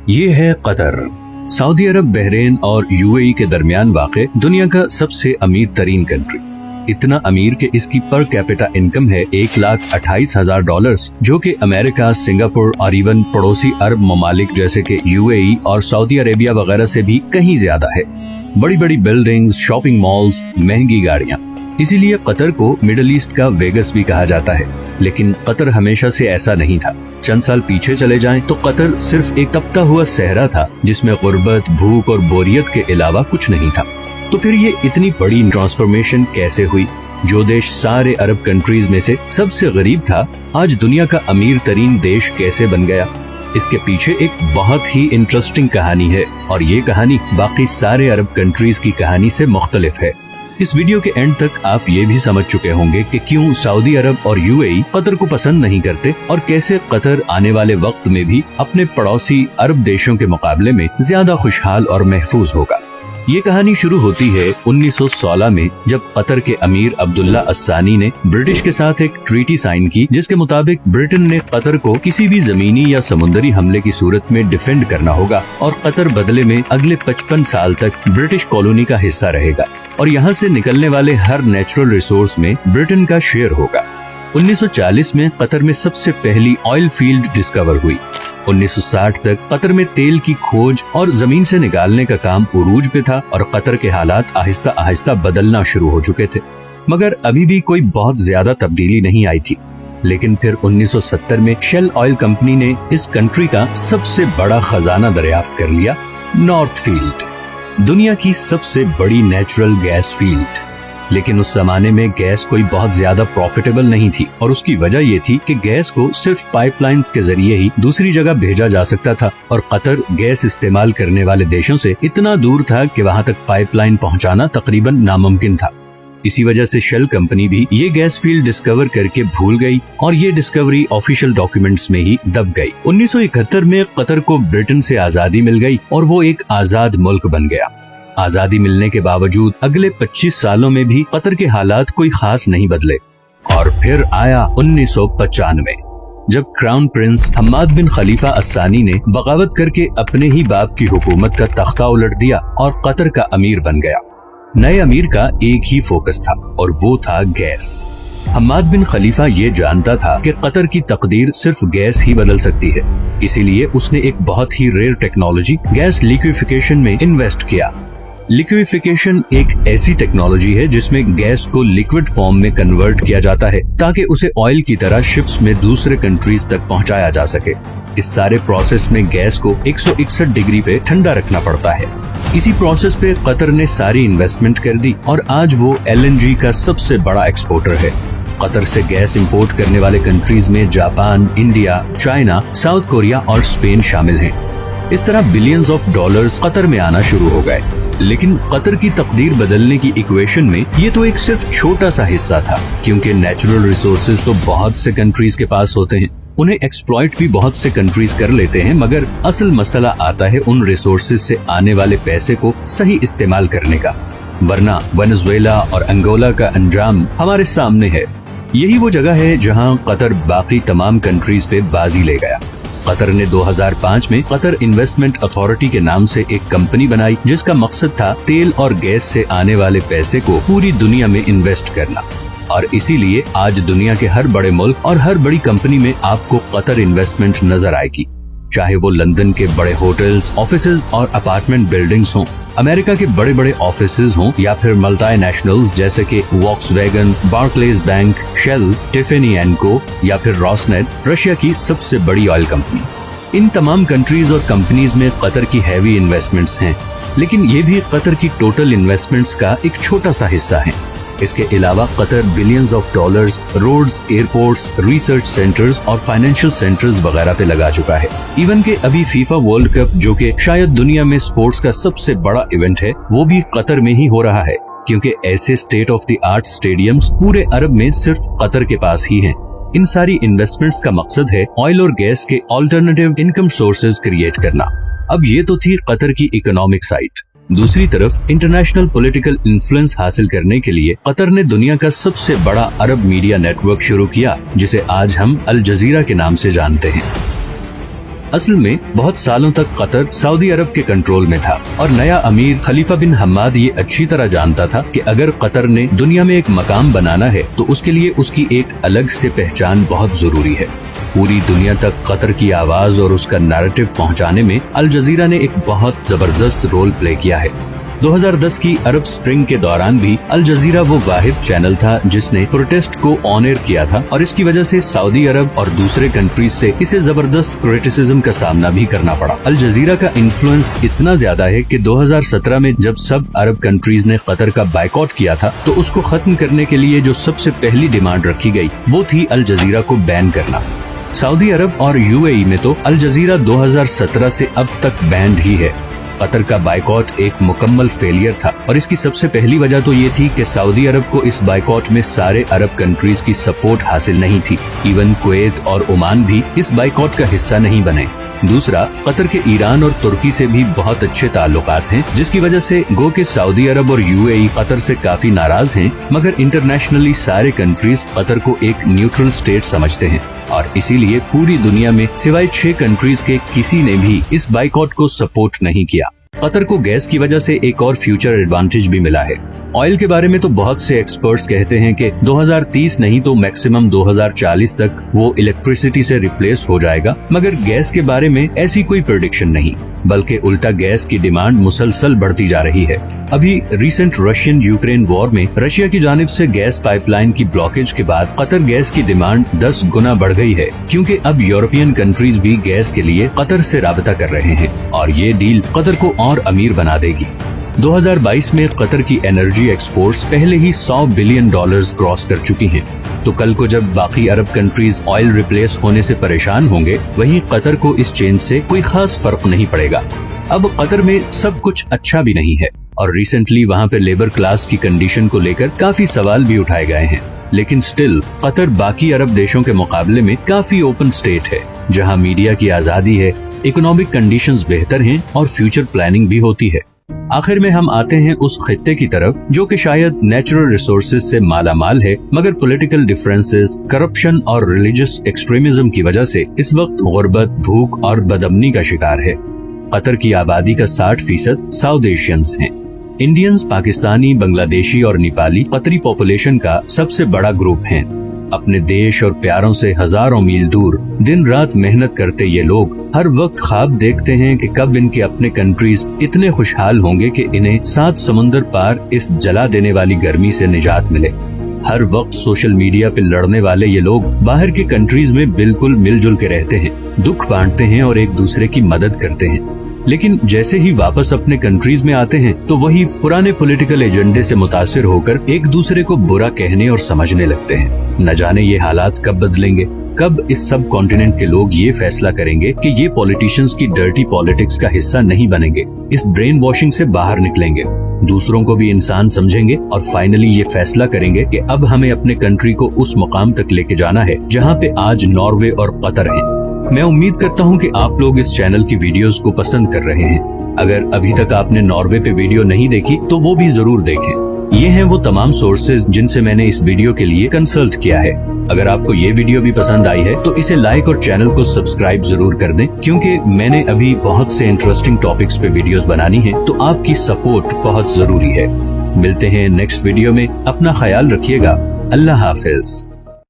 ये है Qatar. Saudi अरब, Bahrain और यूएई के दरमियान वाक़े दुनिया का सबसे अमीर तरीन कंट्री। इतना अमीर कि इसकी पर कैपिटा इनकम है $1,28,000, जो कि अमेरिका, सिंगापुर और इवन पड़ोसी अरब ममालिक जैसे कि यूएई और सऊदी अरेबिया वगैरह से भी कहीं ज्यादा है। बड़ी बड़ी बिल्डिंग्स, शॉपिंग मॉल्स, महंगी गाड़ियाँ। इसीलिए कतर को मिडिल ईस्ट का वेगस भी कहा जाता है। लेकिन कतर हमेशा से ऐसा नहीं था। चंद साल पीछे चले जाएं तो कतर सिर्फ एक तपता हुआ सहरा था जिसमें गुर्बत, भूख और बोरियत के अलावा कुछ नहीं था। तो फिर ये इतनी बड़ी ट्रांसफॉर्मेशन कैसे हुई? जो देश सारे अरब कंट्रीज में से सबसे गरीब था, आज दुनिया का अमीर तरीन देश कैसे बन गया? इसके पीछे एक बहुत ही इंटरेस्टिंग कहानी है और ये कहानी बाकी सारे अरब कंट्रीज की कहानी से मुख्तलिफ है। इस वीडियो के एंड तक आप ये भी समझ चुके होंगे कि क्यों सऊदी अरब और यूएई कतर को पसंद नहीं करते और कैसे कतर आने वाले वक्त में भी अपने पड़ोसी अरब देशों के मुकाबले में ज्यादा खुशहाल और महफूज होगा। ये कहानी शुरू होती है 1916 में, जब कतर के अमीर अब्दुल्ला अस्सानी ने ब्रिटिश के साथ एक ट्रीटी साइन की, जिसके मुताबिक ब्रिटेन ने कतर को किसी भी जमीनी या समुद्री हमले की सूरत में डिफेंड करना होगा और कतर बदले में अगले 55 साल तक ब्रिटिश कॉलोनी का हिस्सा रहेगा और यहाँ से निकलने वाले हर नेचुरल रिसोर्स में ब्रिटेन का शेयर होगा। 1940 में कतर में सबसे पहली ऑयल फील्ड डिस्कवर हुई। 1960 तक कतर में तेल की खोज और जमीन से निकालने का काम उरूज पे था और कतर के हालात आहिस्ता आहिस्ता बदलना शुरू हो चुके थे, मगर अभी भी कोई बहुत ज्यादा तब्दीली नहीं आई थी। लेकिन फिर 1970 में शेल ऑयल कंपनी ने इस कंट्री का सबसे बड़ा खजाना दरियाफ्त कर लिया, नॉर्थ फील्ड, दुनिया की सबसे बड़ी नेचुरल गैस फील्ड। लेकिन उस जमाने में गैस कोई बहुत ज्यादा प्रॉफिटेबल नहीं थी और उसकी वजह ये थी कि गैस को सिर्फ पाइपलाइंस के जरिए ही दूसरी जगह भेजा जा सकता था और कतर गैस इस्तेमाल करने वाले देशों से इतना दूर था कि वहाँ तक पाइपलाइन पहुँचाना तकरीबन नामुमकिन था। इसी वजह से शेल कंपनी भी ये गैस फील्ड डिस्कवर करके भूल गई और ये डिस्कवरी ऑफिशियल डॉक्यूमेंट्स में ही दब गई। 1971 में कतर को ब्रिटेन से आजादी मिल गई और वो एक आजाद मुल्क बन गया। आजादी मिलने के बावजूद अगले 25 सालों में भी कतर के हालात कोई खास नहीं बदले और फिर आया 1995, जब क्राउन प्रिंस हम्माद बिन खलीफा अस्सानी ने बगावत करके अपने ही बाप की हुकूमत का तख्ता उलट दिया और कतर का अमीर बन गया। नए अमीर का एक ही फोकस था और वो था गैस। हम्माद बिन खलीफा ये जानता था कि कतर की तकदीर सिर्फ गैस ही बदल सकती है, इसीलिए उसने एक बहुत ही रेयर टेक्नोलॉजी गैस लिक्विफिकेशन में इन्वेस्ट किया। लिक्विफिकेशन एक ऐसी टेक्नोलॉजी है जिसमें गैस को लिक्विड फॉर्म में कन्वर्ट किया जाता है ताकि उसे ऑयल की तरह शिप्स में दूसरे कंट्रीज तक पहुंचाया जा सके। इस सारे प्रोसेस में गैस को 161 डिग्री पे ठंडा रखना पड़ता है। इसी प्रोसेस पे कतर ने सारी इन्वेस्टमेंट कर दी और आज वो LNG का सबसे बड़ा एक्सपोर्टर है। कतर से गैस इंपोर्ट करने वाले कंट्रीज में Japan, India, China, south Korea और स्पेन शामिल हैं। इस तरह बिलियंस ऑफ डॉलर्स कतर में आना शुरू हो गए। लेकिन कतर की तकदीर बदलने की इक्वेशन में ये तो एक सिर्फ छोटा सा हिस्सा था, क्योंकि नेचुरल रिसोर्सेज तो बहुत से कंट्रीज के पास होते हैं, उन्हें एक्सप्लॉइट भी बहुत से कंट्रीज कर लेते हैं, मगर असल मसला आता है उन रिसोर्सेज से आने वाले पैसे को सही इस्तेमाल करने का। वरना वेनेजुएला और अंगोला का अंजाम हमारे सामने है। यही वो जगह है जहां कतर बाकी तमाम कंट्रीज पे बाजी ले गया। कतर ने 2005 में कतर इन्वेस्टमेंट अथॉरिटी के नाम से एक कंपनी बनाई जिसका मकसद था तेल और गैस से आने वाले पैसे को पूरी दुनिया में इन्वेस्ट करना। और इसीलिए आज दुनिया के हर बड़े मुल्क और हर बड़ी कंपनी में आपको कतर इन्वेस्टमेंट नजर आएगी, चाहे वो लंदन के बड़े होटल्स, ऑफिसेज और अपार्टमेंट बिल्डिंग्स हों, अमेरिका के बड़े बड़े ऑफिसेज हों या फिर मल्टीनेशनल्स जैसे कि Volkswagen, Barclays bank, Shell, Tiffany and co या फिर रॉसनेट, रशिया की सबसे बड़ी ऑयल कंपनी। इन तमाम कंट्रीज और कंपनीज में कतर की हैवी इन्वेस्टमेंट्स हैं, लेकिन ये भी कतर की टोटल इन्वेस्टमेंट्स का एक छोटा सा हिस्सा है। इसके अलावा Qatar billions of dollars roads, airports, research centres और फाइनेंशियल सेंटर्स वगैरह पे लगा चुका है। इवन के अभी फीफा वर्ल्ड कप, जो कि शायद दुनिया में स्पोर्ट्स का सबसे बड़ा इवेंट है, वो भी कतर में ही हो रहा है, क्योंकि ऐसे state of the art stadiums पूरे अरब में सिर्फ कतर के पास ही हैं। इन सारी इन्वेस्टमेंट्स का मकसद है ऑयल और गैस के ऑल्टरनेटिव इनकम सोर्सेज क्रिएट करना। अब ये तो थी कतर की इकोनॉमिक साइड। दूसरी तरफ इंटरनेशनल पॉलिटिकल इन्फ्लुएंस हासिल करने के लिए कतर ने दुनिया का सबसे बड़ा अरब मीडिया नेटवर्क शुरू किया, जिसे आज हम अल जजीरा के नाम से जानते हैं। असल में बहुत सालों तक कतर सऊदी अरब के कंट्रोल में था और नया अमीर खलीफा बिन हम्माद ये अच्छी तरह जानता था कि अगर कतर ने दुनिया में एक मकाम बनाना है तो उसके लिए उसकी एक अलग से पहचान बहुत जरूरी है। पूरी दुनिया तक कतर की आवाज और उसका नैरेटिव पहुंचाने में अल जजीरा ने एक बहुत जबरदस्त रोल प्ले किया है। 2010 की अरब स्प्रिंग के दौरान भी अल जजीरा वो वाहिद चैनल था जिसने प्रोटेस्ट को ऑन एयर किया था और इसकी वजह से सऊदी अरब और दूसरे कंट्रीज से इसे जबरदस्त क्रिटिसिज्म का सामना भी करना पड़ा। अल जजीरा का इन्फ्लुएंस इतना ज्यादा है कि 2017 में जब सब अरब कंट्रीज ने कतर का बायकॉट किया था तो उसको खत्म करने के लिए जो सबसे पहली डिमांड रखी गई वो थी अल जजीरा को बैन करना। सऊदी अरब और यूएई में तो अल जजीरा 2017 से अब तक बैंड ही है। कतर का बायकॉट एक मुकम्मल फेलियर था और इसकी सबसे पहली वजह तो ये थी कि सऊदी अरब को इस बायकॉट में सारे अरब कंट्रीज की सपोर्ट हासिल नहीं थी। इवन कुवैत और ओमान भी इस बायकॉट का हिस्सा नहीं बने। दूसरा, कतर के ईरान और तुर्की से भी बहुत अच्छे ताल्लुकात हैं, जिसकी वजह से गो के सऊदी अरब और यूएई कतर से काफी नाराज हैं, मगर इंटरनेशनली सारे कंट्रीज कतर को एक न्यूट्रल स्टेट समझते हैं और इसीलिए पूरी दुनिया में सिवाय 6 कंट्रीज के किसी ने भी इस बायकॉट को सपोर्ट नहीं किया। कतर को गैस की वजह से एक और फ्यूचर एडवांटेज भी मिला है। ऑयल के बारे में तो बहुत से एक्सपर्ट्स कहते हैं कि 2030 नहीं तो मैक्सिमम 2040 तक वो इलेक्ट्रिसिटी से रिप्लेस हो जाएगा, मगर गैस के बारे में ऐसी कोई प्रेडिक्शन नहीं, बल्कि उल्टा गैस की डिमांड मुसलसल बढ़ती जा रही है। अभी रिसेंट रशियन यूक्रेन वॉर में रशिया की जानिब से गैस पाइपलाइन की ब्लॉकेज के बाद कतर गैस की डिमांड 10 गुना बढ़ गई है, क्योंकि अब यूरोपियन कंट्रीज भी गैस के लिए कतर से राबता कर रहे हैं और ये डील कतर को और अमीर बना देगी। 2022 में कतर की एनर्जी एक्सपोर्ट्स पहले ही $100 बिलियन क्रॉस कर चुकी हैं। तो कल को जब बाकी अरब कंट्रीज ऑयल रिप्लेस होने से परेशान होंगे, वहीं कतर को इस चेंज से कोई खास फर्क नहीं पड़ेगा। अब कतर में सब कुछ अच्छा भी नहीं है और रिसेंटली वहाँ पे लेबर क्लास की कंडीशन को लेकर काफी सवाल भी उठाए गए हैं, लेकिन स्टिल कतर बाकी अरब देशों के मुकाबले में काफी ओपन स्टेट है, जहाँ मीडिया की आजादी है, इकोनॉमिक कंडीशंस बेहतर हैं और फ्यूचर प्लानिंग भी होती है। आखिर में हम आते हैं उस खित्ते की तरफ जो कि शायद नेचुरल रिसोर्सेज से माला माल है, मगर पॉलिटिकल डिफरेंसेस, करप्शन और रिलीजियस एक्सट्रीमिज्म की वजह से इस वक्त गुर्बत, भूख और बदअमनी का शिकार है। कतर की आबादी का 60% साउथ एशियंस हैं। इंडियंस, पाकिस्तानी, बांग्लादेशी और नेपाली कतरी पॉपुलेशन का सबसे बड़ा ग्रुप हैं। अपने देश और प्यारों से हजारों मील दूर दिन रात मेहनत करते ये लोग हर वक्त ख्वाब देखते हैं कि कब इनके अपने कंट्रीज इतने खुशहाल होंगे कि इन्हें 7 समुंदर पार इस जला देने वाली गर्मी से निजात मिले। हर वक्त सोशल मीडिया पे लड़ने वाले ये लोग बाहर की कंट्रीज में बिल्कुल मिलजुल के रहते हैं, दुख बांटते हैं और एक दूसरे की मदद करते हैं, लेकिन जैसे ही वापस अपने कंट्रीज में आते हैं तो वही पुराने पॉलिटिकल एजेंडे से मुतासिर होकर एक दूसरे को बुरा कहने और समझने लगते हैं। न जाने ये हालात कब बदलेंगे, कब इस सब कॉन्टिनेंट के लोग ये फैसला करेंगे कि ये पॉलिटिशियंस की डर्टी पॉलिटिक्स का हिस्सा नहीं बनेंगे, इस ब्रेन वॉशिंग से बाहर निकलेंगे, दूसरों को भी इंसान समझेंगे और फाइनली ये फैसला करेंगे कि अब हमें अपने कंट्री को उस मुकाम तक लेके जाना है जहाँ पे आज नॉर्वे और कतर है। मैं उम्मीद करता हूँ कि आप लोग इस चैनल की वीडियोस को पसंद कर रहे हैं। अगर अभी तक आपने नॉर्वे पे वीडियो नहीं देखी तो वो भी जरूर देखें। ये हैं वो तमाम सोर्सेज जिनसे मैंने इस वीडियो के लिए कंसल्ट किया है। अगर आपको ये वीडियो भी पसंद आई है तो इसे लाइक और चैनल को सब्सक्राइब जरूर कर दें, क्योंकि मैंने अभी बहुत से इंटरेस्टिंग टॉपिक्स पे वीडियोस बनानी है, तो आपकी सपोर्ट बहुत जरूरी है। मिलते हैं नेक्स्ट वीडियो में, अपना ख्याल रखिएगा। अल्लाह हाफिज।